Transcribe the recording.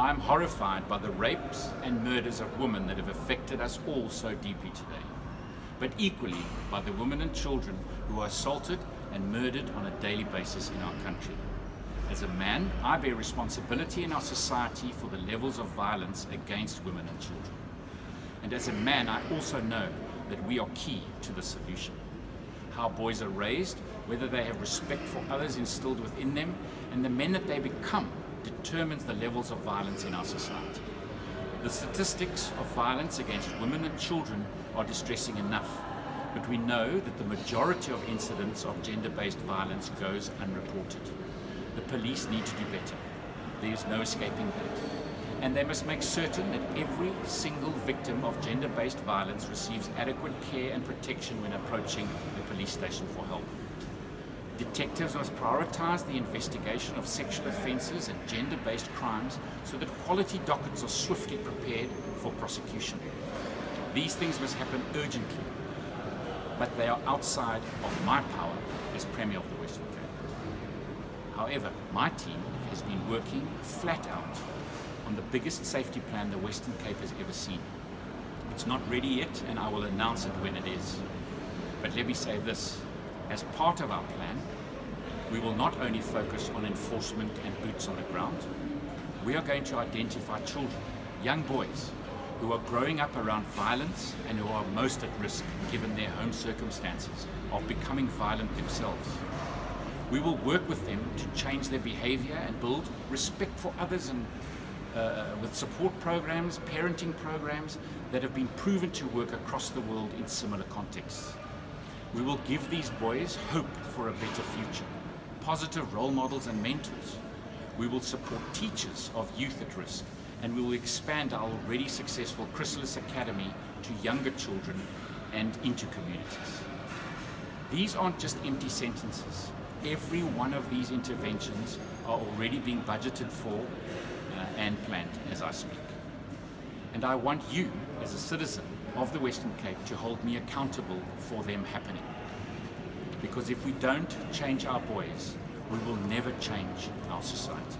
I'm horrified by the rapes and murders of women that have affected us all so deeply today, but equally by the women and children who are assaulted and murdered on a daily basis in our country. As a man, I bear responsibility in our society for the levels of violence against women and children. And as a man, I also know that we are key to the solution. How boys are raised, whether they have respect for others instilled within them, and the men that they become determines the levels of violence in our society. The statistics of violence against women and children are distressing enough, but we know that the majority of incidents of gender-based violence goes unreported. The police need to do better. There is no escaping that. And they must make certain that every single victim of gender-based violence receives adequate care and protection when approaching the police station for help. Detectives must prioritise the investigation of sexual offences and gender-based crimes so that quality dockets are swiftly prepared for prosecution. These things must happen urgently, but they are outside of my power as Premier of the Western Cape. However, my team has been working flat out on the biggest safety plan the Western Cape has ever seen. It's not ready yet, and I will announce it when it is. But let me say this. As part of our plan, we will not only focus on enforcement and boots on the ground, we are going to identify children, young boys, who are growing up around violence and who are most at risk given their home circumstances of becoming violent themselves. We will work with them to change their behavior and build respect for others, and with support programs, parenting programs that have been proven to work across the world in similar contexts. We will give these boys hope for a better future, positive role models and mentors. We will support teachers of youth at risk, and we will expand our already successful Chrysalis Academy to younger children and into communities. These aren't just empty sentences. Every one of these interventions are already being budgeted for and planned as I speak. And I want you, as a citizen of the Western Cape, to hold me accountable for them happening. Because if we don't change our boys, we will never change our society.